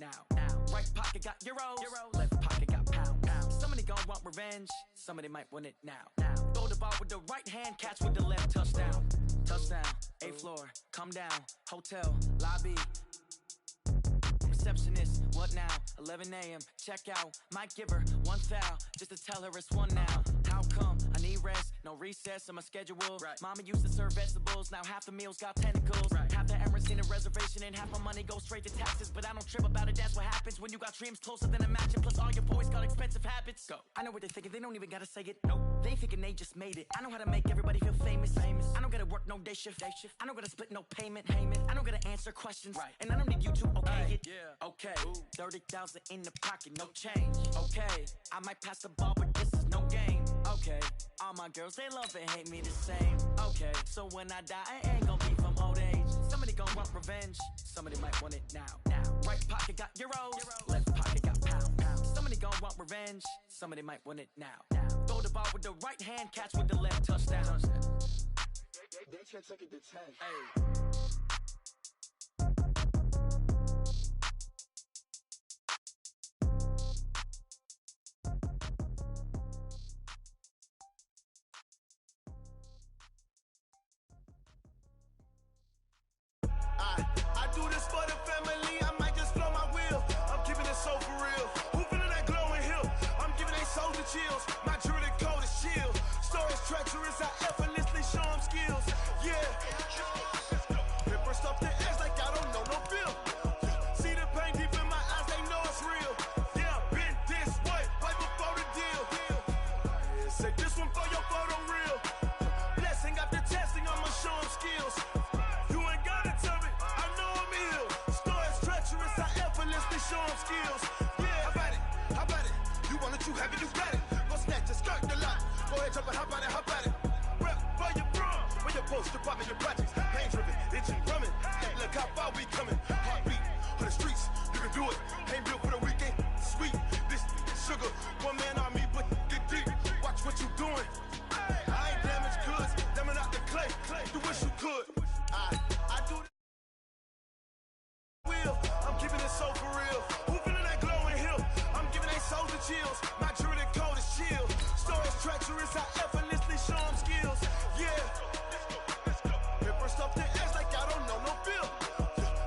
now. Right pocket got euros, left pocket got pounds. Somebody gon' want revenge, somebody might want it now. Throw the ball with the right hand, catch with the left, touchdown. Touchdown, 8th floor, come down, hotel, lobby. Receptionist, what now? 11 a.m. check out. Might give her one foul just to tell her it's one now. How come? I need rest, no recess in my schedule. Right. Mama used to serve vegetables, now half the meals got tentacles. Right. Half the Emirates in a reservation and half my money goes straight to taxes. But I don't trip about it, that's what happens when you got dreams closer than a matching. Plus all your boys got expensive habits. Go. I know what they're thinking, they don't even gotta say it. Nope. They thinking they just made it. I know how to make everybody feel famous. I don't gotta work no day shift. I don't gotta split no payment. I don't gotta answer questions. Right. And I don't need you to okay it. Yeah. Okay. 30,000 in the pocket, no change. Okay. I might pass the ball, but this is no game. Okay. All my girls, they love and hate me the same. Okay. So when I die, I ain't gonna be from old age. Somebody gon' want revenge. Somebody might want it now. Right pocket got euros. Left pocket got pounds. Somebody gon' want revenge. Somebody might want it now. Throw the ball with the right hand, catch with the left, touchdown. They can't take it to 10. Hey. I do this for the family, I might just blow my wheel. I'm keeping it so for real. Who feeling that glowing hill? I'm giving they soldier chills. My jewelry code is chill. Stories treacherous, I effortlessly show them skills. Yeah. Paper stuff the edge like I don't know no bill. See the pain deep in my eyes, they know it's real. Yeah, been this way, right before the deal. Say this one for your photo reel. Blessing after testing, I'ma show them skills. Show them skills. Yeah, how about it? You want it, you have it, you got it. Go snatch it, skirt the lot. Go ahead, jump it, how about it? Rep for your bro, for your post, your pop and your projects. Pain driven, itching, drumming. Look how far we coming. Heartbeat on the streets, you can do it. Ain't built for the weekend. Sweet, this sugar. One man army, but get deep. Watch what you doing. I ain't damaged goods, damn it out the clay. You wish you could. I do. I'm keeping it so for real. Who feeling that glowing hill? I'm giving they soldier chills. My jewelry code is chill. Stories treacherous, I effortlessly show them skills. Yeah. Paper stuff the edge like I don't know no bill.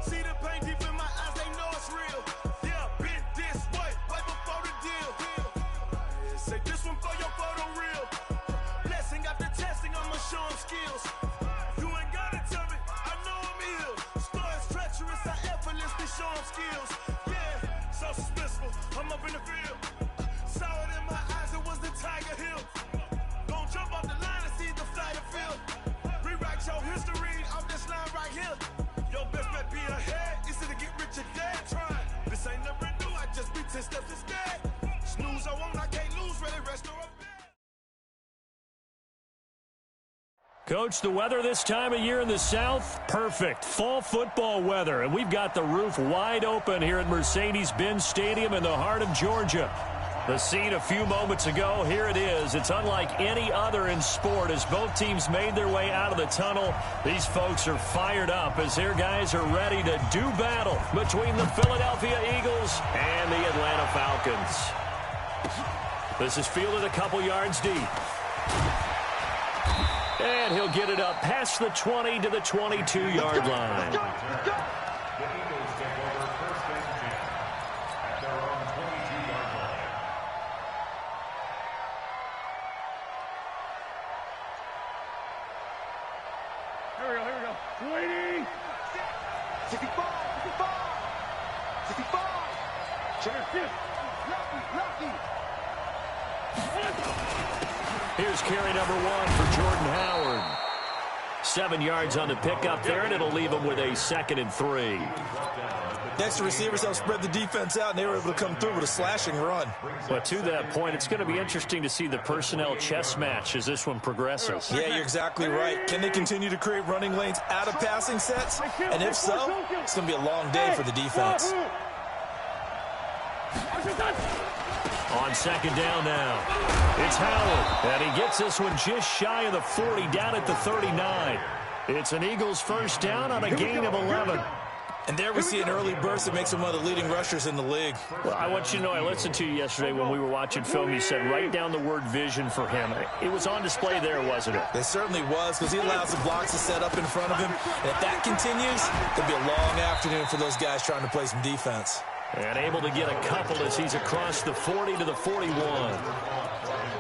See the pain deep in my eyes, they know it's real. Yeah, been this way, right before the deal. Say this one for your photo reel. Blessing after testing, I'ma show them skills. You ain't gotta tell me, I know I'm ill. Stories treacherous, I effortlessly show them skills. Yeah, so suspenseful, I'm up in the field. Saw it in my eyes, it was the Tiger Hill. Gon' jump off the line and see the flyer field. Rewrite your history off this line right here. Your best bet be ahead, easy to get rich or dead. Trying, this ain't never new, I just be 10 steps instead. Snooze I won't, I can't lose, ready, rest or up. Coach, the weather this time of year in the South, perfect. Fall football weather, and we've got the roof wide open here at Mercedes-Benz Stadium in the heart of Georgia. The scene a few moments ago, here it is. It's unlike any other in sport as both teams made their way out of the tunnel. These folks are fired up as their guys are ready to do battle between the Philadelphia Eagles and the Atlanta Falcons. This is fielded a couple yards deep. And he'll get it up past the 20 to the 22-yard line. The Eagles take over first and 10 at their own 22-yard line. Here we go. 20. 65. 65. Lucky. Here's carry number 1 for Jordan Howard. 7 yards on the pickup there, and it'll leave him with a 2nd and 3. Next, the receivers help spread the defense out, and they were able to come through with a slashing run. But to that point, it's going to be interesting to see the personnel chess match as this one progresses. Yeah, you're exactly right. Can they continue to create running lanes out of passing sets? And if so, it's going to be a long day for the defense. On 2nd down now, it's Howard, and he gets this one just shy of the 40, down at the 39. It's an Eagles first down on a gain of 11. And there we see an early burst that makes him one of the leading rushers in the league. Well, I want you to know, I listened to you yesterday when we were watching film. You said write down the word vision for him. It was on display there, wasn't it? It certainly was, because he allows the blocks to set up in front of him. And if that continues, it'll be a long afternoon for those guys trying to play some defense. And able to get a couple as he's across the 40 to the 41.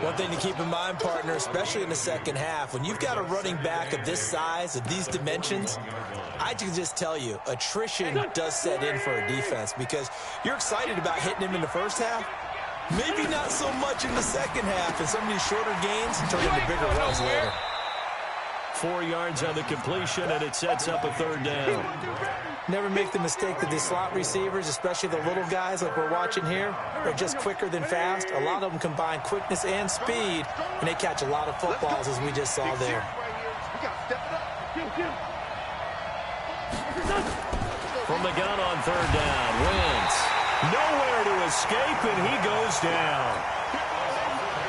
One thing to keep in mind, partner, especially in the second half, when you've got a running back of this size, of these dimensions, I can just tell you, attrition does set in for a defense, because you're excited about hitting him in the first half, maybe not so much in the second half, and some of these shorter gains turn into bigger runs later. 4 yards on the completion, and it sets up a third down. Never make the mistake that these slot receivers, especially the little guys like we're watching here, are just quicker than fast. A lot of them combine quickness and speed, and they catch a lot of footballs, as we just saw there. From the gun on third down, Wentz. Nowhere to escape, and he goes down.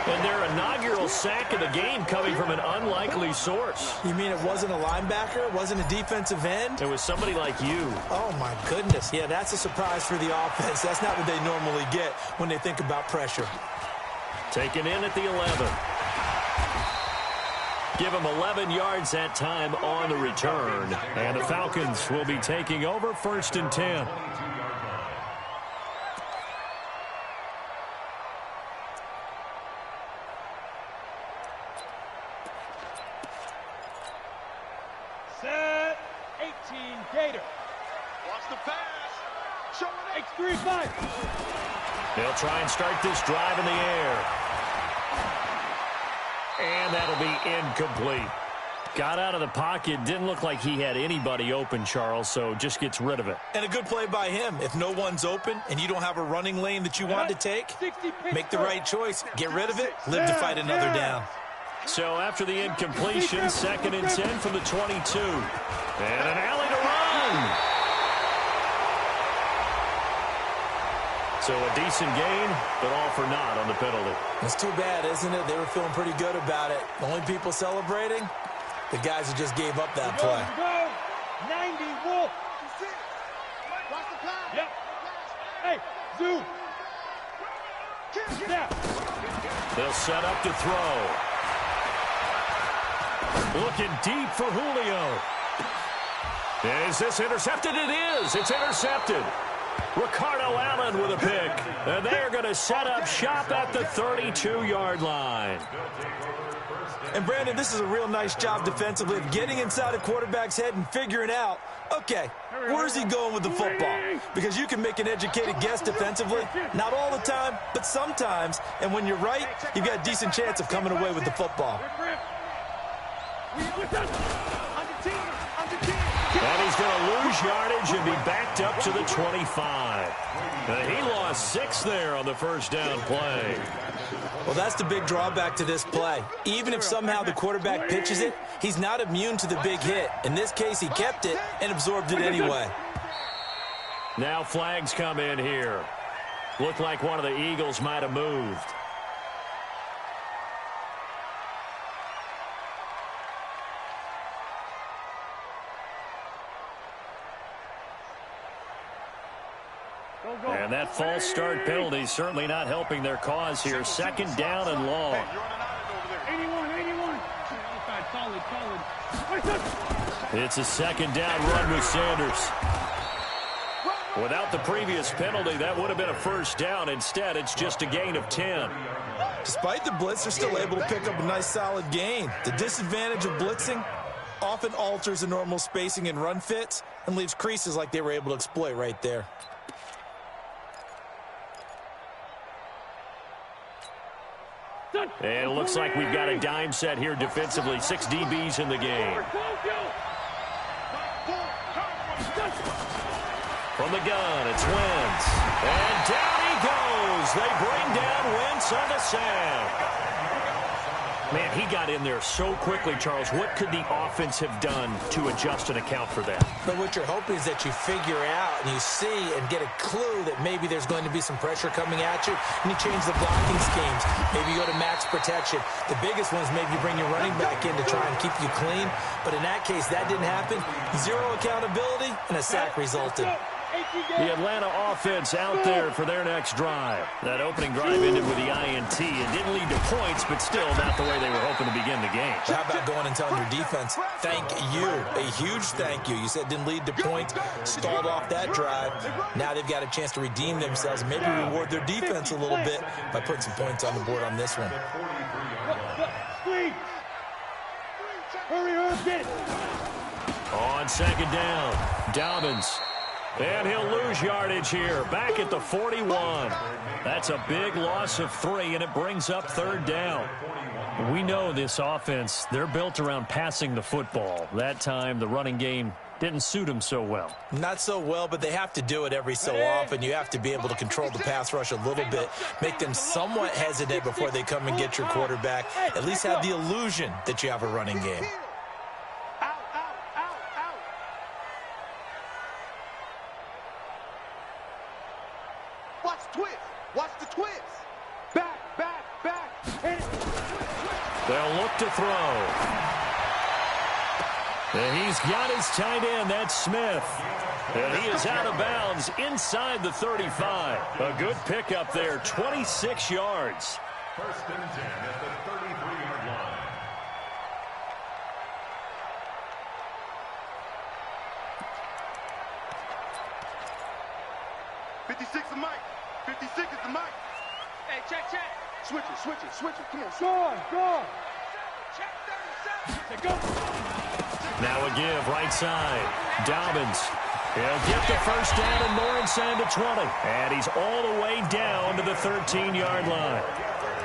And their inaugural sack of the game coming from an unlikely source. You mean it wasn't a linebacker? It wasn't a defensive end? It was somebody like you. Oh, my goodness. Yeah, that's a surprise for the offense. That's not what they normally get when they think about pressure. Taken in at the 11. Give him 11 yards that time on the return. And the Falcons will be taking over 1st and 10. Set 18 Gator. Watch the pass. Show it X35. They'll try and start this drive in the air. And that'll be incomplete. Got out of the pocket. Didn't look like he had anybody open, Charles, so just gets rid of it. And a good play by him. If no one's open and you don't have a running lane that you want to take, make the right choice. Get rid of it. Live to fight another down. So after the incompletion, 2nd and 10 from the 22. And an alley to run. So a decent gain, but all for naught on the penalty. It's too bad, isn't it? They were feeling pretty good about it. The only people celebrating, the guys who just gave up that play. 90 Wolf. Watch the pass. Yep. Hey, Zoo. Snap. They'll set up to throw. Looking deep for Julio. Is this intercepted? It is. It's intercepted. Ricardo Allen with a pick. And they are going to set up shop at the 32-yard line. And, Brandon, this is a real nice job defensively of getting inside a quarterback's head and figuring out, okay, where's he going with the football? Because you can make an educated guess defensively. Not all the time, but sometimes. And when you're right, you've got a decent chance of coming away with the football. And he's going to lose yardage and be backed up to the 25. He lost 6 there on the first down play. Well, that's the big drawback to this play. Even if somehow the quarterback pitches it, he's not immune to the big hit. In this case, he kept it and absorbed it anyway. Now flags come in here. Looked like one of the Eagles might have moved. And that false start penalty is certainly not helping their cause here. 2nd down and long. 81. Solid. It's a 2nd down run with Sanders. Without the previous penalty, that would have been a first down. Instead, it's just a gain of 10. Despite the blitz, they're still able to pick up a nice solid gain. The disadvantage of blitzing often alters the normal spacing and run fits and leaves creases like they were able to exploit right there. And it looks like we've got a dime set here defensively. 6 DBs in the game. From the gun, it's Wentz. And down he goes. They bring down Wentz on the sack. Man, he got in there so quickly, Charles. What could the offense have done to adjust and account for that? But what you're hoping is that you figure out and you see and get a clue that maybe there's going to be some pressure coming at you, and you change the blocking schemes. Maybe you go to max protection. The biggest one is maybe you bring your running back in to try and keep you clean. But in that case, that didn't happen. Zero accountability, and a sack resulted. The Atlanta offense out there for their next drive. That opening drive ended with the INT. It didn't lead to points, but still not the way they were hoping to begin the game. How about going and telling your defense, thank you, a huge thank you. You said it didn't lead to points, stalled off that drive. Now they've got a chance to redeem themselves and maybe reward their defense a little bit by putting some points on the board on this one. On second down, Dobbins. And he'll lose yardage here, back at the 41. That's a big loss of 3, and it brings up third down. We know this offense, they're built around passing the football. That time, the running game didn't suit them so well. Not so well, but they have to do it every so often. You have to be able to control the pass rush a little bit, make them somewhat hesitant before they come and get your quarterback. At least have the illusion that you have a running game. Watch the twist. Watch the twist. Back. They'll look to throw. And he's got his tight end. That's Smith. And he is out of bounds inside the 35. A good pickup there, 26 yards. First and 10 at the 33-yard line. '56 is Mike. 56 is the Mike. Hey, check. Switch it. Come on. Go. Check 37. Go. Now a give, right side. Dobbins. He'll get the first down and more inside the 20. And he's all the way down to the 13-yard line.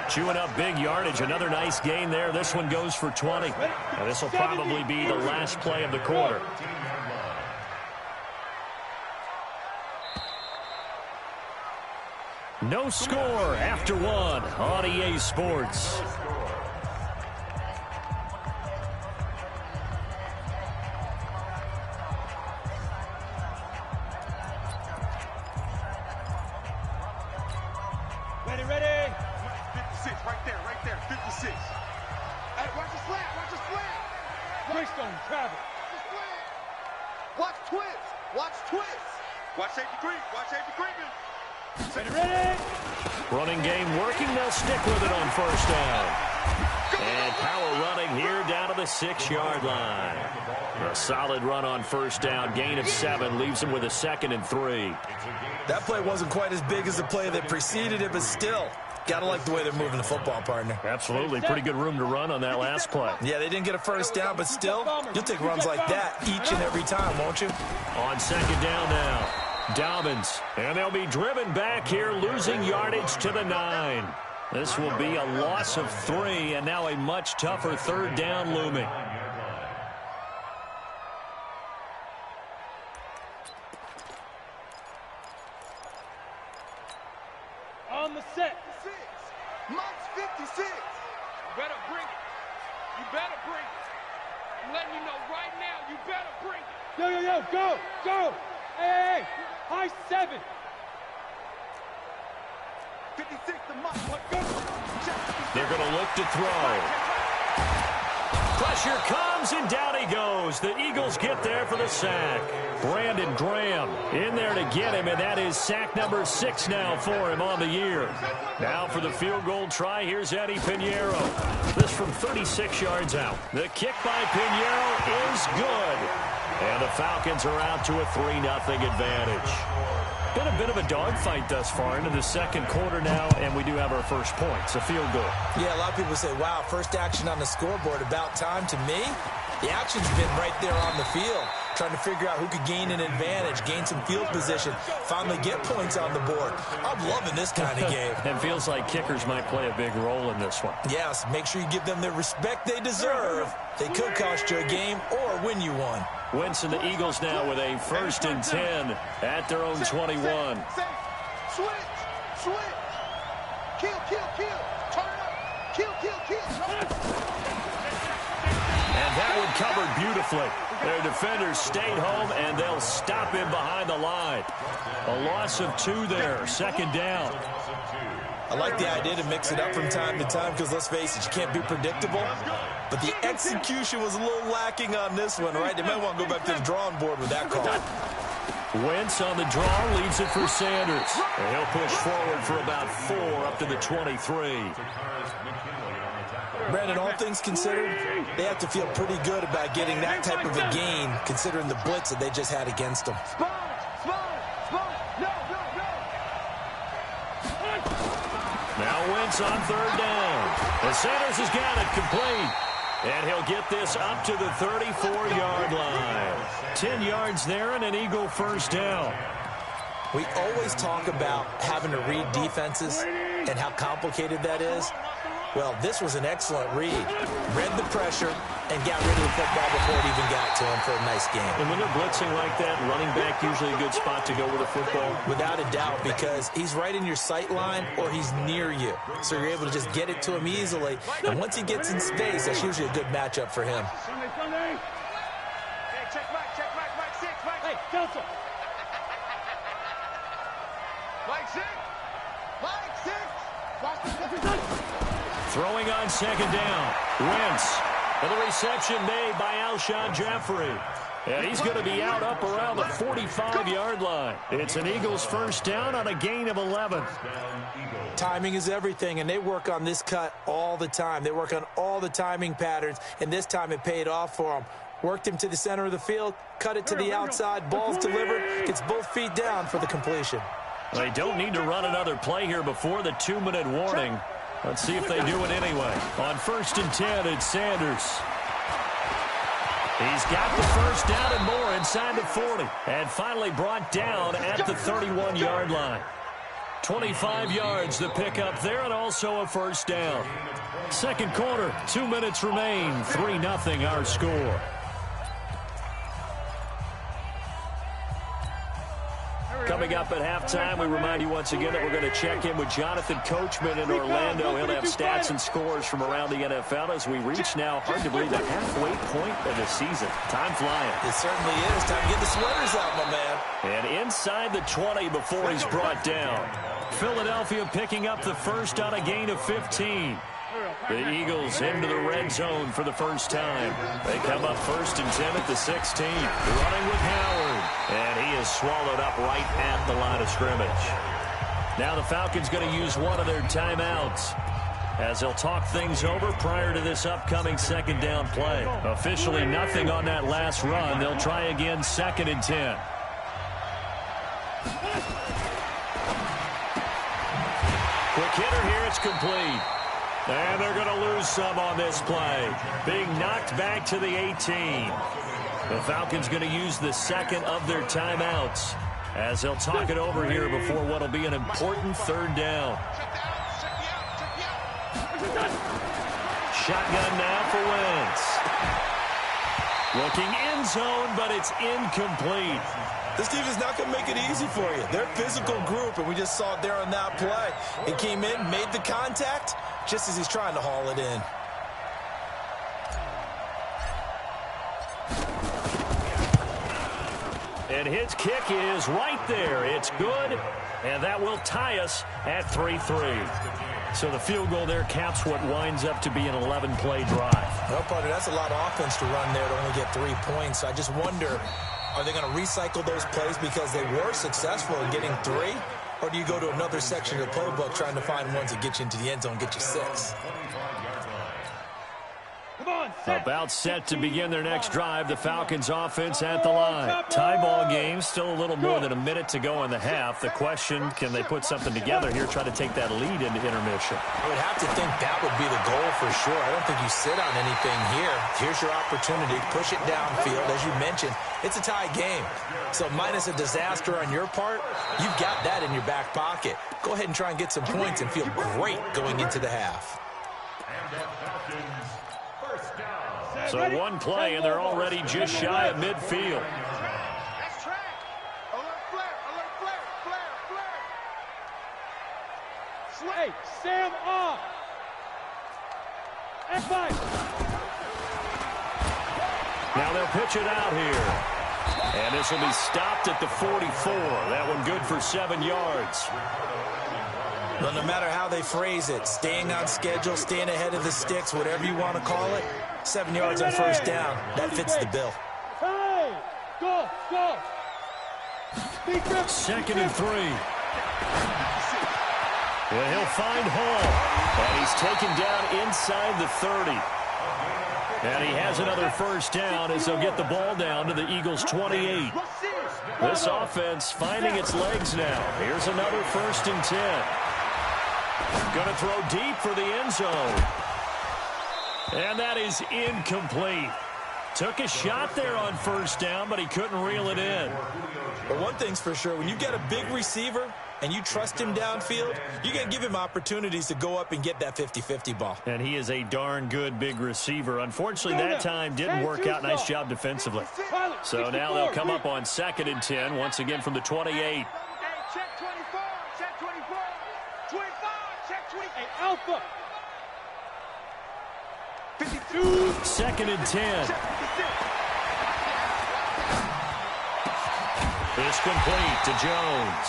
Chewing up big yardage. Another nice gain there. This one goes for 20. And this will probably be the last play of the quarter. No score after one on EA Sports. Ready. 56, right there. 56. Hey, watch the slant. Greystone, travel. Watch twist. Watch safety creeping. Ready. Running game working. They'll stick with it on first down. And power running here down to the 6-yard line. A solid run on first down. Gain of 7 leaves them with a 2nd and 3. That play wasn't quite as big as the play that preceded it, but still, got to like the way they're moving the football, partner. Absolutely. Pretty good room to run on that last play. Yeah, they didn't get a first down, but still, you'll take runs like that each and every time, won't you? On second down now, Dobbins. And they'll be driven back here, losing yardage to the 9. This will be a loss of 3, and now a much tougher third down looming. On the set. Mike's 56. You better bring it. I'm letting you know right now, you better bring it. Yo, go. Hey, high 7. 56 to Mike. They're going to look to throw. Pressure comes, and down he goes. The Eagles get there for the sack. Brandon Graham in there to get him, and that is sack number 6 now for him on the year. Now for the field goal try, here's Eddie Pinheiro. This from 36 yards out. The kick by Pinheiro is good. And the Falcons are out to a 3-0 advantage. Been a bit of a dogfight thus far into the second quarter now, and we do have our first points, a field goal. Yeah, a lot of people say, wow, first action on the scoreboard, about time. To me, the action's been right there on the field, trying to figure out who could gain an advantage, gain some field position, finally get points on the board. I'm loving this kind of game. And feels like kickers might play a big role in this one. Yes, make sure you give them the respect they deserve. They could cost you a game or win you one. Wentz and the Eagles now with a 1st and 10 at their own 21. Switch. Kill. Turn up. Kill. safely. Their defenders stayed home, and they'll stop him behind the line. A loss of 2 there, second down. I like the idea to mix it up from time to time because, let's face it, you can't be predictable. But the execution was a little lacking on this one, right? They might want to go back to the drawing board with that call. Wentz on the draw, leads it for Sanders. And he'll push forward for about 4 up to the 23. Brandon, all things considered, they have to feel pretty good about getting that type of a gain considering the blitz that they just had against them. Now Wentz on third down. And Sanders has got it complete. And he'll get this up to the 34-yard line. 10 yards there and an Eagle first down. We always talk about having to read defenses and how complicated that is. Well, this was an excellent read. Read the pressure and got rid of the football before it even got to him for a nice game. And when they're blitzing like that, running back usually a good spot to go with a football? Without a doubt, because he's right in your sight line or he's near you. So you're able to just get it to him easily. And once he gets in space, that's usually a good matchup for him. Hey, check back, Mike 6, Mike. Hey, Delta. Mike 6. Throwing on second down. Wentz. And the reception made by Alshon Jeffrey. And he's going to be out up around the 45-yard line. It's an Eagles first down on a gain of 11. Timing is everything, and they work on this cut all the time. They work on all the timing patterns, and this time it paid off for them. Worked him to the center of the field, cut it to the outside, ball's delivered, gets both feet down for the completion. They don't need to run another play here before the 2-minute warning. Let's see if they do it anyway. On 1st and 10, it's Sanders. He's got the first down and more inside the 40. And finally brought down at the 31-yard line. 25 yards the pickup there and also a first down. Second quarter, 2 minutes remain. 3-0 our score. Coming up at halftime, we remind you once again that we're going to check in with Jonathan Coachman in Orlando. He'll have stats and scores from around the NFL as we reach now, hard to believe, the halfway point of the season. Time flying. It certainly is. Time to get the sweaters out, my man. And inside the 20 before he's brought down. Philadelphia picking up the first on a gain of 15. The Eagles into the red zone for the first time. They come up 1st and 10 at the 16. Running with Howard. And he is swallowed up right at the line of scrimmage. Now the Falcons going to use one of their timeouts as they'll talk things over prior to this upcoming second down play. Officially nothing on that last run. They'll try again 2nd and 10. Quick hitter here. It's complete. And they're going to lose some on this play. Being knocked back to the 18. The Falcons going to use the second of their timeouts as they'll talk it over here before what will be an important third down. Shotgun now for Wentz. Looking end zone, but it's incomplete. This team is not going to make it easy for you. They're a physical group, and we just saw it there on that play. It came in, made the contact, just as he's trying to haul it in. And his kick is right there. It's good, and that will tie us at 3-3. So the field goal there caps what winds up to be an 11-play drive. Well, partner, that's a lot of offense to run there to only get 3 points. I just wonder, are they going to recycle those plays because they were successful in getting 3? Or do you go to another section of the playbook trying to find ones that get you into the end zone and get you 6? About set to begin their next drive. The Falcons offense at the line. Tie ball game, still a little more than a minute to go in the half. The question, can they put something together here, try to take that lead into intermission? I would have to think that would be the goal for sure. I don't think you sit on anything here. Here's your opportunity. Push it downfield. As you mentioned, it's a tie game. So minus a disaster on your part, you've got that in your back pocket. Go ahead and try and get some points and feel great going into the half. So one play, and they're already just shy of midfield. That's track. Alert flare. Hey, Sam off. Now they'll pitch it out here. And this will be stopped at the 44. That one good for 7 yards. Well, no matter how they phrase it, staying on schedule, staying ahead of the sticks, whatever you want to call it, 7 yards on first down, that fits the bill. Hey, go. 2nd and 3. And he'll find Hall. And he's taken down inside the 30. And he has another first down as they'll get the ball down to the Eagles' 28. This offense finding its legs now. Here's another 1st and 10. Going to throw deep for the end zone. And that is incomplete. Took a shot there on first down, but he couldn't reel it in. But one thing's for sure, when you get a big receiver and you trust him downfield, you're going to give him opportunities to go up and get that 50-50 ball. And he is a darn good big receiver. Unfortunately, that time didn't work out. Nice job defensively. So now they'll come up on 2nd and 10, once again from the 28. Hey, check 24, check 24, 25, check 28, Alpha. 52. 2nd and 10. It's complete to Jones.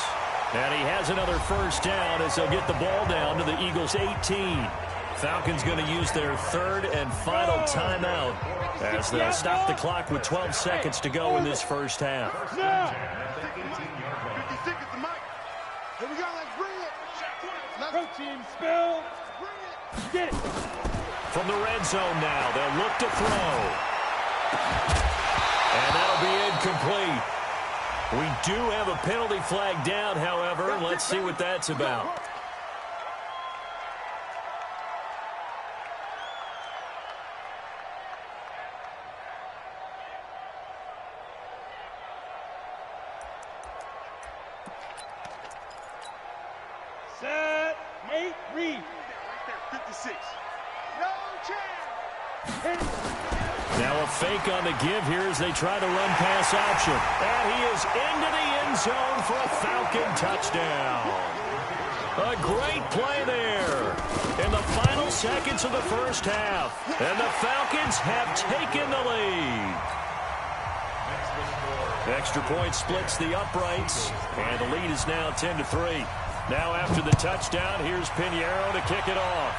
And he has another first down as they'll get the ball down to the Eagles' 18. Falcons going to use their 3rd and final timeout as they'll stop the clock with 12 seconds to go in this first half. 56 is the mic. Here we go, let's bring it. Protein spill. Get it. From the red zone now, they'll look to throw. And that'll be incomplete. We do have a penalty flag down, however. Let's see what that's about. Set, 8, read. 56. No chance. Now a fake on the give here as they try to run pass option. And he is into the end zone for a Falcon touchdown. A great play there in the final seconds of the first half. And the Falcons have taken the lead. Extra point splits the uprights. And the lead is now 10-3. Now after the touchdown, here's Pinheiro to kick it off.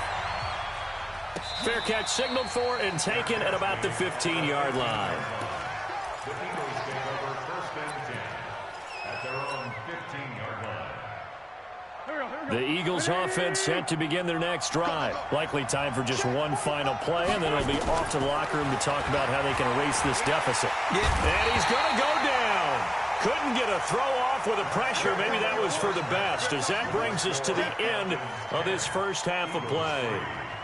Fair catch signaled for and taken at about the 15-yard line. The Eagles take over 1st and 10 at their own 15-yard line. The Eagles offense set to begin their next drive. Likely time for just one final play, and then it'll be off to the locker room to talk about how they can erase this deficit. And he's going to go down. Couldn't get a throw off with the pressure. Maybe that was for the best, as that brings us to the end of this first half of play.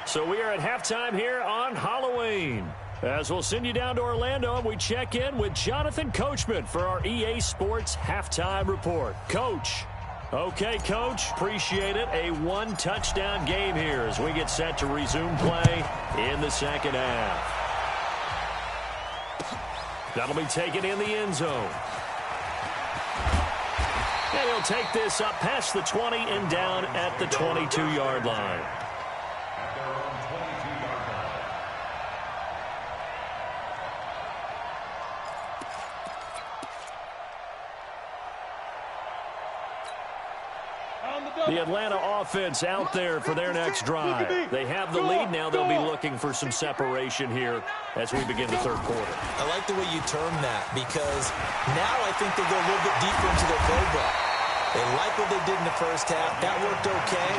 So we are at halftime here on Halloween. As we'll send you down to Orlando, and we check in with Jonathan Coachman for our EA Sports Halftime Report. Coach. Okay, Coach. Appreciate it. A one-touchdown game here as we get set to resume play in the second half. That'll be taken in the end zone. And he'll take this up past the 20 and down at the 22-yard line. The Atlanta offense out there for their next drive. They have the lead now. They'll be looking for some separation here as we begin the third quarter. I like the way you term that, because now I think they go a little bit deeper into their playbook. They like what they did in the first half. That worked okay.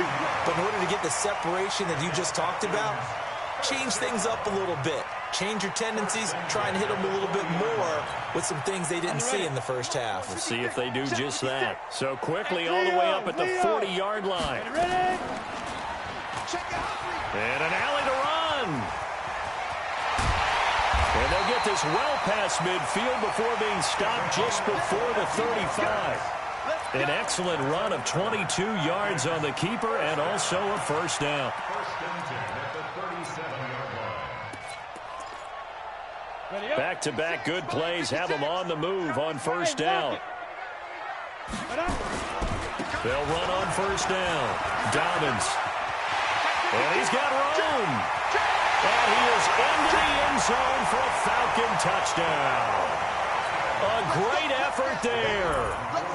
But in order to get the separation that you just talked about, change things up a little bit. Change your tendencies, try and hit them a little bit more with some things they didn't see in the first half. We'll see if they do just that. So quickly all the way up at the 40-yard line. And an alley to run. And they'll get this well past midfield before being stopped just before the 35. An excellent run of 22 yards on the keeper and also a first down. 1st and 10 at the 37-yard line. Back-to-back good plays have them on the move on first down. They'll run on first down. Dobbins. And he's got room. And he is into the end zone for a Falcon touchdown. A great effort there.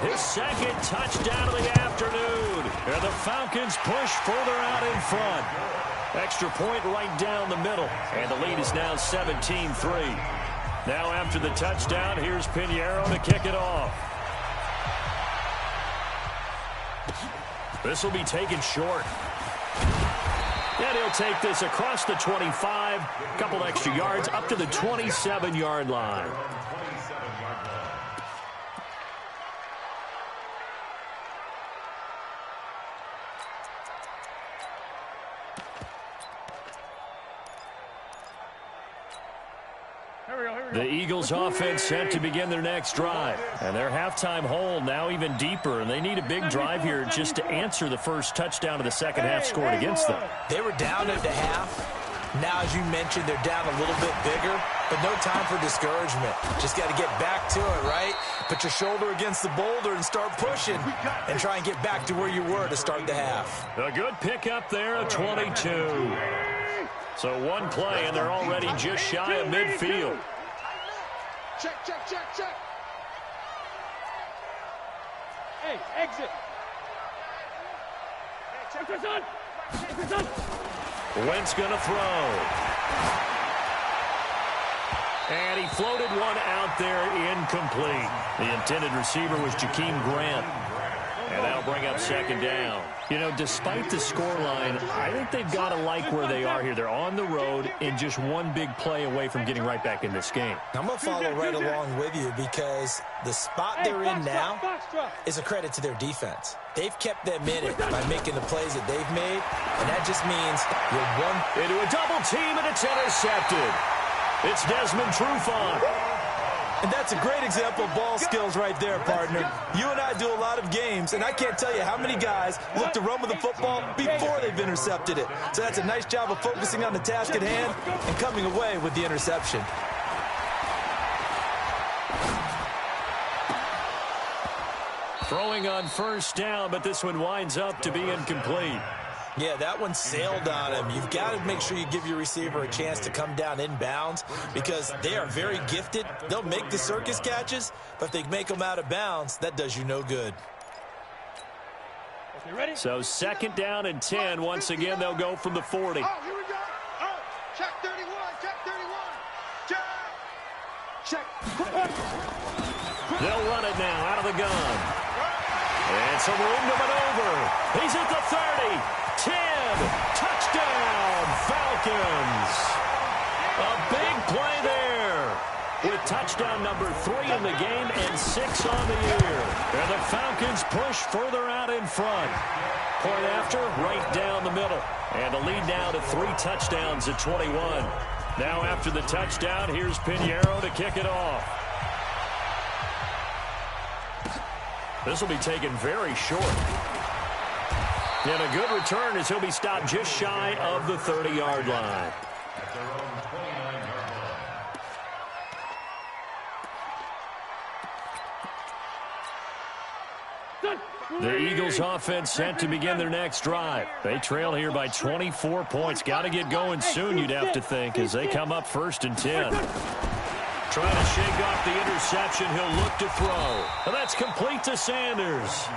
His second touchdown of the afternoon. And the Falcons push further out in front. Extra point right down the middle. And the lead is now 17-3. Now after the touchdown, here's Pinheiro to kick it off. This will be taken short. And he'll take this across the 25. A couple extra yards up to the 27-yard line. The Eagles offense set to begin their next drive. And their halftime hole now even deeper. And they need a big drive here just to answer the first touchdown of the second half scored against them. They were down at the half. Now, as you mentioned, they're down a little bit bigger. But no time for discouragement. Just got to get back to it, right? Put your shoulder against the boulder and start pushing. And try and get back to where you were to start the half. A good pickup there at 22. So one play, and they're already just shy of midfield. Check, check, check, check. Hey, exit. Check this on. Check this on. Wentz going to throw. And he floated one out there incomplete. The intended receiver was Jakeem Grant. And that'll bring up second down. You know, despite the scoreline, I think they've got to like where they are here. They're on the road and just one big play away from getting right back in this game. I'm going to follow right along with you because the spot they're in now is a credit to their defense. They've kept them in it by making the plays that they've made, and that just means you're one. Into a double team, and it's intercepted. It's Desmond Trufant. And that's a great example of ball skills right there, partner. You and I do a lot of games, and I can't tell you how many guys look to run with the football before they've intercepted it. So that's a nice job of focusing on the task at hand and coming away with the interception. Throwing on first down, but this one winds up to be incomplete. Yeah, that one sailed on him. You've got to make sure you give your receiver a chance to come down inbounds because they are very gifted. They'll make the circus catches, but if they make them out of bounds, that does you no good. Okay, ready? So second down and 10. Once again, they'll go from the 40. Oh, here we go. Oh, check 31, check 31. Check. Check. They'll run it now out of the gun. And some room to maneuver. He's at the 30. 10, touchdown, Falcons. A big play there with touchdown number 3 in the game and 6 on the year. And the Falcons push further out in front. Point after, right down the middle. And a lead now to 3 touchdowns at 21. Now after the touchdown, here's Pinheiro to kick it off. This will be taken very short. And a good return as he'll be stopped just shy of the 30-yard line. The Eagles offense set to begin their next drive. They trail here by 24 points. Got to get going soon, you'd have to think, as they come up 1st and 10. Trying to shake off the interception. He'll look to throw. And that's complete to Sanders.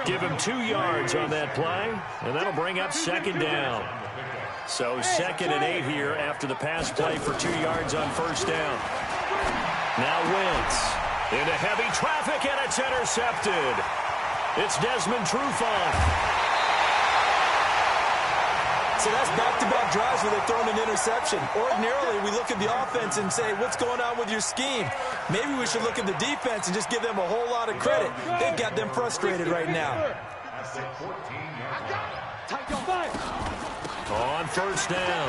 Give him 2 yards on that play, and that'll bring up second down. So 2nd and 8 here after the pass play for 2 yards on first down. Now Wentz into heavy traffic, and it's intercepted. It's Desmond Trufant. So that's back-to-back drives where they're throwing an interception. Ordinarily, we look at the offense and say, what's going on with your scheme? Maybe we should look at the defense and just give them a whole lot of credit. They've got them frustrated right now. On first down,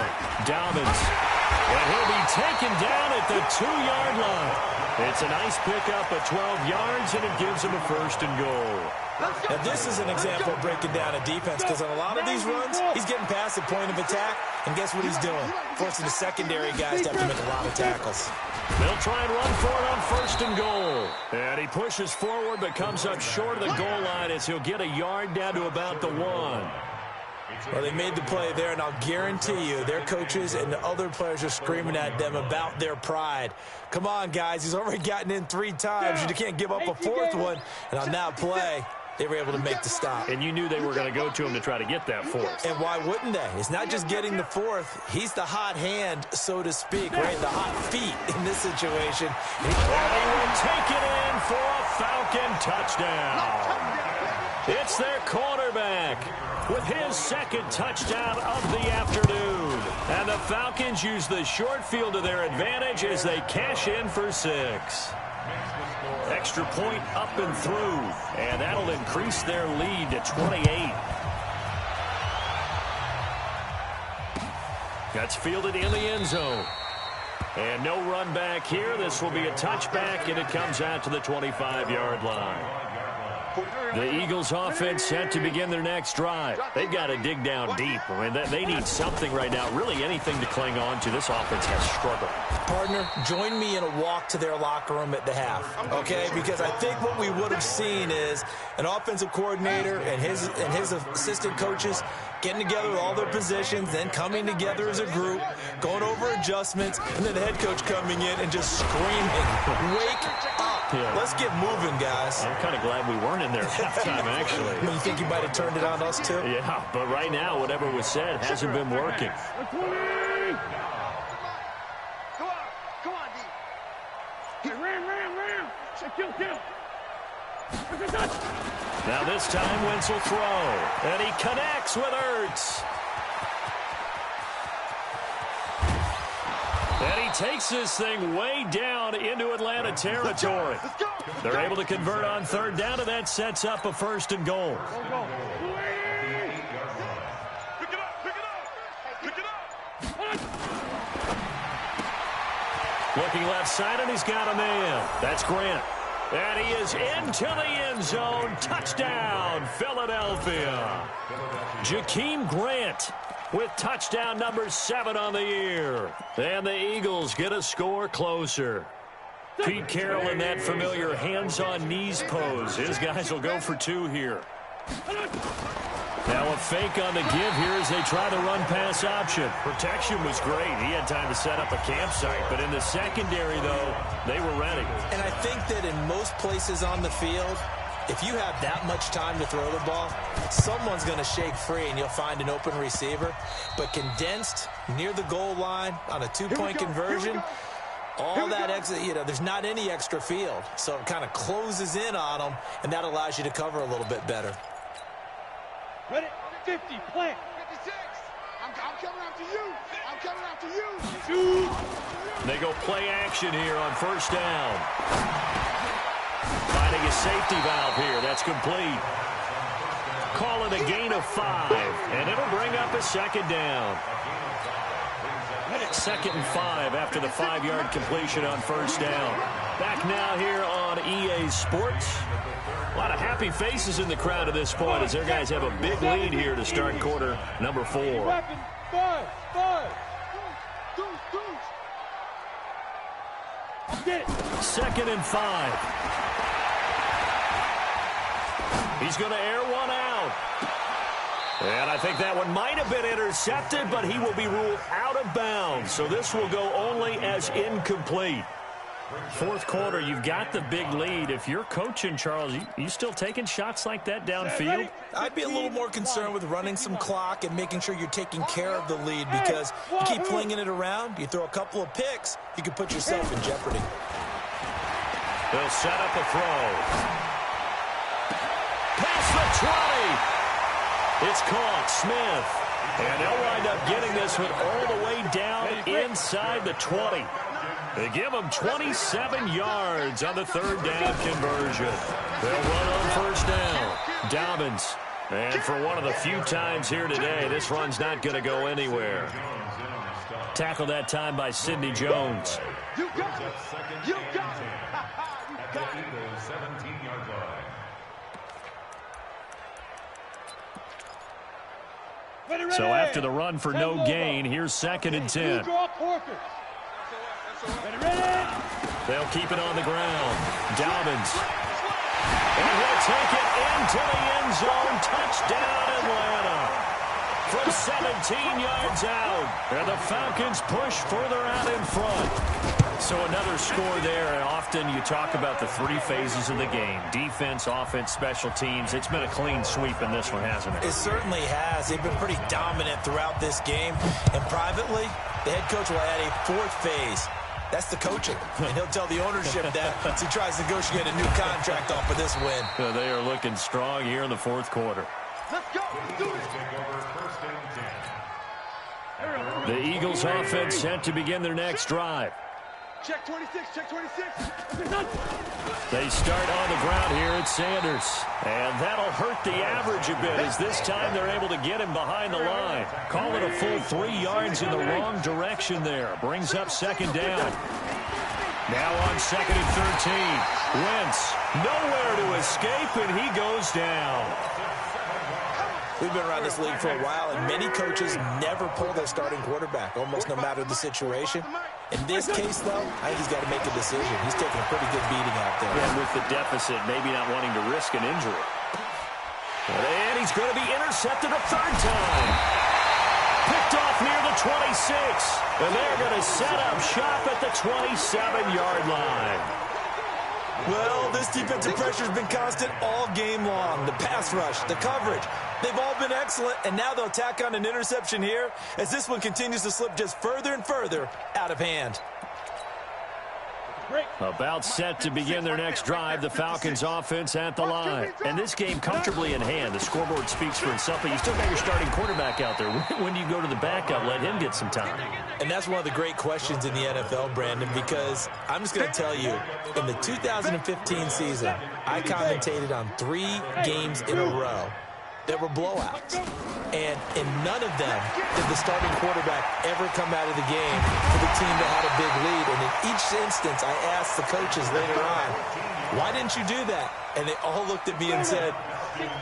Dobbins. And he'll be taken down at the 2-yard line. It's a nice pickup of 12 yards, and it gives him a 1st and goal. Now, this is an example of breaking down a defense because on a lot of these runs, he's getting past the point of attack, and guess what he's doing? Forcing the secondary guys to have to make a lot of tackles. They'll try and run for it on 1st and goal. And he pushes forward but comes up short of the goal line as he'll get a yard down to about the 1. Well, they made the play there, and I'll guarantee you their coaches and the other players are screaming at them about their pride. Come on, guys. He's already gotten in 3 times. You can't give up a 4th one. And on that play, they were able to make the stop. And you knew they were going to go to him to try to get that 4th. And why wouldn't they? It's not just getting the 4th. He's the hot hand, so to speak, right? The hot feet in this situation. And he will take it in for a Falcon touchdown. It's their quarterback with his 2nd touchdown of the afternoon. And the Falcons use the short field to their advantage as they cash in for 6. Extra point up and through, and that'll increase their lead to 28. That's fielded in the end zone. And no run back here. This will be a touchback, and it comes out to the 25-yard line. The Eagles offense set to begin their next drive. They've got to dig down deep. I mean, they need something right now, really anything to cling on to. This offense has struggled. Partner, join me in a walk to their locker room at the half, okay? Because I think what we would have seen is an offensive coordinator and his assistant coaches getting together with all their positions, then coming together as a group, going over adjustments, and then the head coach coming in and just screaming, wake up. Yeah. Let's get moving, guys. I'm kind of glad we weren't in there at halftime, actually. I mean, you think you might have turned it on us, too? Yeah, but right now, whatever was said hasn't been working. Come on, D. Ram. Kill. Now this time, Wentz will throw. And he connects with Ertz. And he takes this thing way down into Atlanta territory. They're able to convert on 3rd down, and that sets up a 1st and goal. Looking left side, and he's got a man. That's Grant. And he is into the end zone. Touchdown, Philadelphia. Jakeem Grant with touchdown number 7 on the year. And the Eagles get a score closer. Pete Carroll in that familiar hands-on-knees pose. His guys will go for 2 here. Now a fake on the give here as they try the run-pass option. Protection was great. He had time to set up a campsite. But in the secondary, though, they were ready. And I think that in most places on the field, if you have that much time to throw the ball, someone's going to shake free and you'll find an open receiver. But condensed near the goal line on a 2-point conversion, all that extra, there's not any extra field. So it kind of closes in on them, and that allows you to cover a little bit better. Ready? 50, plant. 56. I'm coming after you. They go play action here on 1st down. Finding a safety valve here. That's complete. Call it a gain of 5, and it'll bring up a 2nd down. 2nd and 5 after the 5-yard completion on 1st down. Back now here on EA Sports. A lot of happy faces in the crowd at this point as their guys have a big lead here to start quarter number 4. 5. Get it. 2nd and 5. He's going to air one out. And I think that one might have been intercepted, but he will be ruled out of bounds. So this will go only as incomplete. 4th quarter, you've got the big lead. If you're coaching, Charles, you still taking shots like that downfield? I'd be a little more concerned with running some clock and making sure you're taking care of the lead, because you keep flinging it around, you throw a couple of picks, you can put yourself in jeopardy. They'll set up a throw. Past the 20. It's caught. Smith. And they'll wind up getting this one all the way down inside the 20. They give them 27 yards on the 3rd down conversion. They'll run on 1st down. Dobbins. And for one of the few times here today, this run's not going to go anywhere. Tackled that time by Sidney Jones. You got it. You got it. You got it. 17-yard line. So after the run for no gain, here's 2nd and 10. They'll keep it on the ground. Dobbins. And he'll take it into the end zone. Touchdown, Atlanta. from 17 yards out. And the Falcons push further out in front. So another score there. And often you talk about the three phases of the game. Defense, offense, special teams. It's been a clean sweep in this one, hasn't it? It certainly has. They've been pretty dominant throughout this game. And privately, the head coach will add a fourth phase. That's the coaching. And he'll tell the ownership that as he tries to negotiate a new contract off of this win. So they are looking strong here in the fourth quarter. Let's go. Let's do it. The Eagles offense set to begin their next drive. Check 26, check 26. They start on the ground here at Sanders. And that'll hurt the average a bit as this time they're able to get him behind the line. Call it a full 3 yards in the wrong direction there. Brings up second down. Now on second and 13. Wentz nowhere to escape, and he goes down. We've been around this league for a while, and many coaches never pull their starting quarterback, almost no matter the situation. In this case, though, I think he's got to make a decision. He's taking a pretty good beating out there. And with the deficit, maybe not wanting to risk an injury. And he's going to be intercepted a third time. Picked off near the 26. And they're going to set up shop at the 27-yard line. Well, this defensive pressure has been constant all game long. The pass rush, the coverage, they've all been excellent, and now they'll tack on an interception here as this one continues to slip just further and further out of hand. About set to begin their next drive, the Falcons offense at the line. And this game comfortably in hand. The scoreboard speaks for itself, but you still got your starting quarterback out there. When do you go to the backup? Let him get some time. And that's one of the great questions in the NFL, Brandon, because I'm just going to tell you, in the 2015 season, I commentated on 3 games in a row that were blowouts. And in none of them did the starting quarterback ever come out of the game for the team that had a big lead. And in each instance, I asked the coaches later on, why didn't you do that? And they all looked at me and said,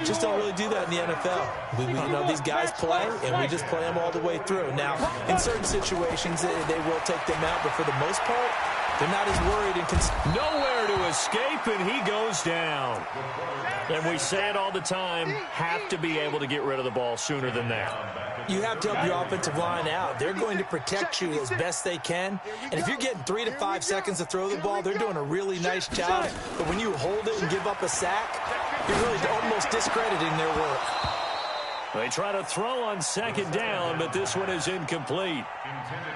just don't really do that in the NFL. You know, these guys play, and we just play them all the way through. Now, in certain situations, they will take them out, but for the most part, they're not as worried. And nowhere to escape, and he goes down. And we say it all the time, have to be able to get rid of the ball sooner than that. You have to help your offensive line out. They're going to protect you as best they can. And if you're getting 3 to 5 seconds to throw the ball, they're doing a really nice job. But when you hold it and give up a sack, you're really almost discrediting their work. They try to throw on second down, but this one is incomplete.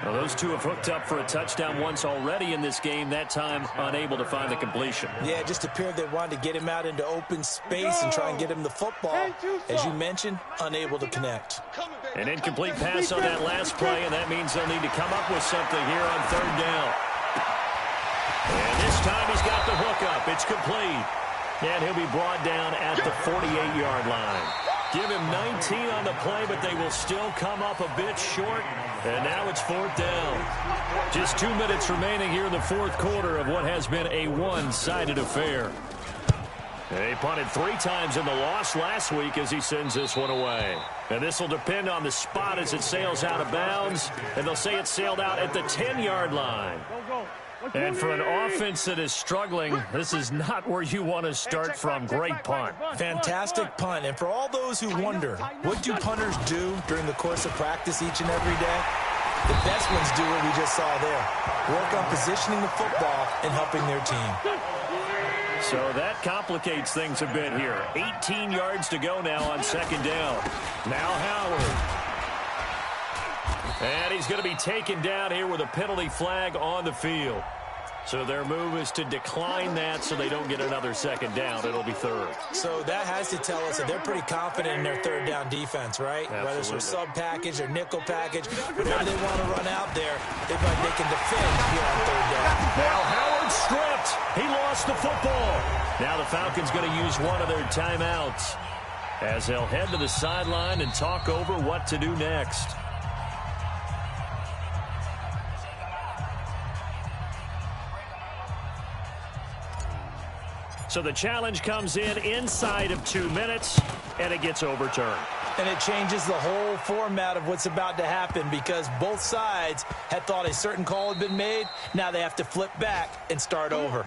Well, those two have hooked up for a touchdown once already in this game, that time unable to find the completion. Yeah, it just appeared they wanted to get him out into open space and try and get him the football. As you mentioned, unable to connect. An incomplete pass on that last play, and that means they'll need to come up with something here on third down. And this time he's got the hookup. It's complete. And he'll be brought down at the 48-yard line. Give him 19 on the play, but they will still come up a bit short. And now it's fourth down. Just 2 minutes remaining here in the fourth quarter of what has been a one-sided affair. They punted 3 times in the loss last week as he sends this one away. And this will depend on the spot as it sails out of bounds. And they'll say it sailed out at the 10-yard line. And for an offense that is struggling, this is not where you want to start from. Great punt. Fantastic punt. And for all those who wonder, what do punters do during the course of practice each and every day? The best ones do what we just saw there. Work on positioning the football and helping their team. So that complicates things a bit here. 18 yards to go now on second down. Now Howard. And he's going to be taken down here with a penalty flag on the field. So their move is to decline that so they don't get another second down. It'll be third. So that has to tell us that they're pretty confident in their third down defense, right? Absolutely. Whether it's their sub package or nickel package, whatever they want to run out there, they can defend here on third down. Now Howard stripped. He lost the football. Now the Falcons going to use one of their timeouts as they'll head to the sideline and talk over what to do next. So the challenge comes in inside of 2 minutes, and it gets overturned. And it changes the whole format of what's about to happen because both sides had thought a certain call had been made. Now they have to flip back and start over.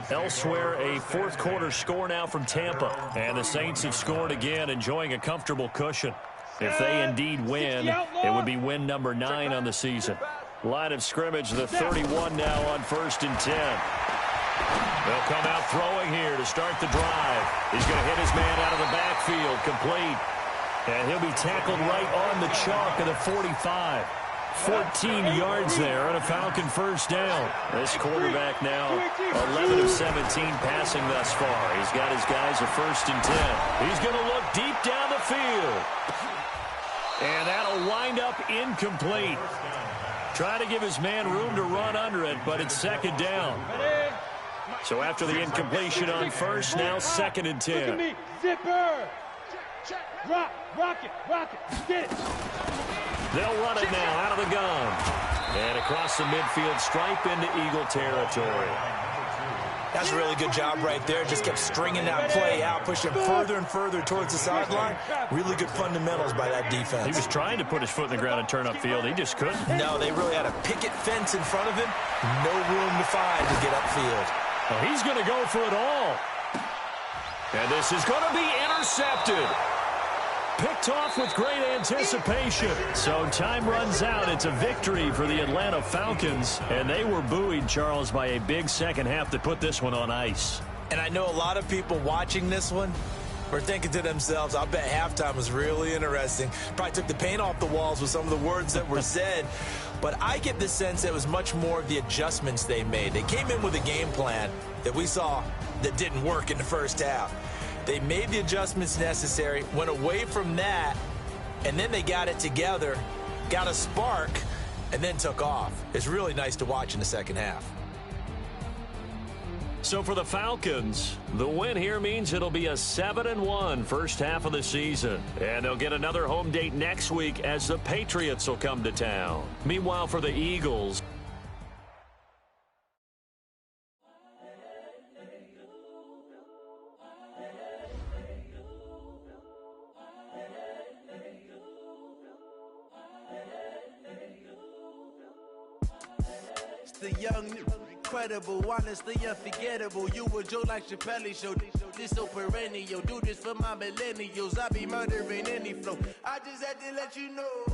Elsewhere, a fourth quarter score now from Tampa. And the Saints have scored again, enjoying a comfortable cushion. If they indeed win, it would be win number 9 on the season. Line of scrimmage, the 31 now on 1st and 10. They'll come out throwing here to start the drive. He's going to hit his man out of the backfield, complete. And he'll be tackled right on the chalk of the 45. 14 yards there on a Falcon first down. This quarterback now 11 of 17 passing thus far. He's got his guys a 1st and 10. He's going to look deep down the field. And that'll wind up incomplete. Trying to give his man room to run under it, but it's 2nd down. So after the incompletion on 1st, now 2nd and 10. Look at me, zipper. Rock it, get it. They'll run it now out of the gun. And across the midfield stripe into Eagle territory. That's a really good job right there. Just kept stringing that play out, pushing further and further towards the sideline. Really good fundamentals by that defense. He was trying to put his foot in the ground and turn upfield. He just couldn't. No, they really had a picket fence in front of him. No room to find to get upfield. Well, he's going to go for it all. And this is going to be intercepted. Picked off with great anticipation. So time runs out. It's a victory for the Atlanta Falcons. And they were buoyed, Charles, by a big second half to put this one on ice. And I know a lot of people watching this one were thinking to themselves, I bet halftime was really interesting. Probably took the paint off the walls with some of the words that were said. But I get the sense that it was much more of the adjustments they made. They came in with a game plan that we saw that didn't work in the first half. They made the adjustments necessary, went away from that, and then they got it together, got a spark, and then took off. It's really nice to watch in the second half. So for the Falcons, the win here means it'll be a 7-1 first half of the season. And they'll get another home date next week as the Patriots will come to town. Meanwhile, for the Eagles, The young, incredible, honestly unforgettable. You a joke like Chappelle Show. This so perennial. Do this for my millennials. I be murdering any flow. I just had to let you know.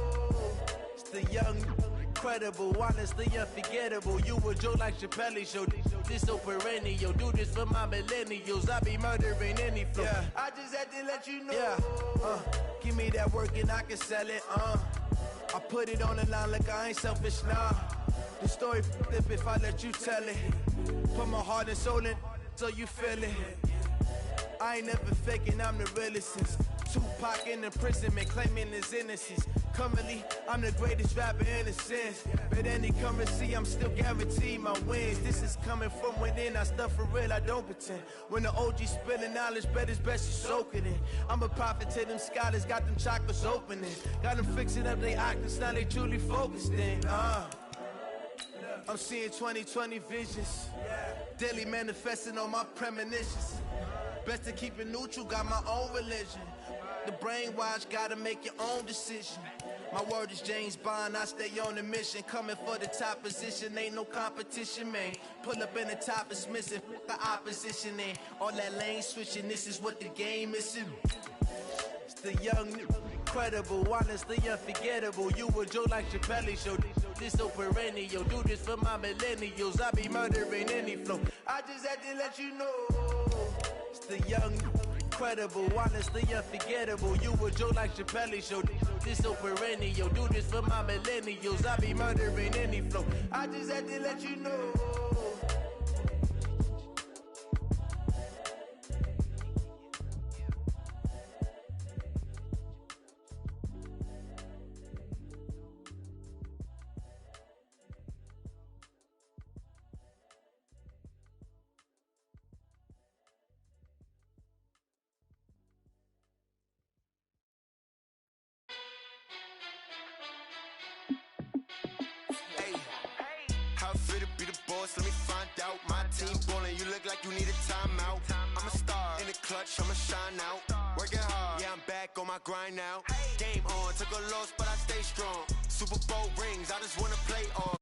It's the young, incredible, honestly unforgettable. You a joke like Chappelle Show. This so perennial. Do this for my millennials. I be murdering any flow. Yeah. I just had to let you know. Yeah. Give me that work and I can sell it. I put it on the line like I ain't selfish now. The story flip if I let you tell it. Put my heart and soul in so you feel it. I ain't never faking, I'm the realest since Tupac in imprisonment, claiming his innocence. Currently, I'm the greatest rapper in a sense. But any currency, I'm still guaranteed my wins. This is coming from within, I stuff for real, I don't pretend. When the OG spilling knowledge, bet it's best you soak it in. I'm a prophet to them scholars, got them chakras opening. Got them fixing up they octaves, now they truly focused in. I'm seeing 2020 visions. Daily manifesting on my premonitions. Best to keep it neutral, got my own religion. The brainwash, gotta make your own decision. My word is James Bond, I stay on a mission. Coming for the top position, ain't no competition, man. Pull up in the top, it's missing, the opposition, ain't all that lane switching, this is what the game is. It's the young, incredible, honestly unforgettable. You a joke like Chappelle Show. This so perennial. Do this for my millennials. I be murdering any flow. I just had to let you know. It's the young, incredible, honestly unforgettable. You a joke like Chappelle Show. This so perennial. Do this for my millennials. I be murdering any flow. I just had to let you know. Let me find out. My team ballin', you look like you need a timeout. I'm a star in the clutch, I'ma shine out. Working hard, yeah, I'm back on my grind now. Game on, took a loss, but I stay strong. Super Bowl rings, I just wanna play off.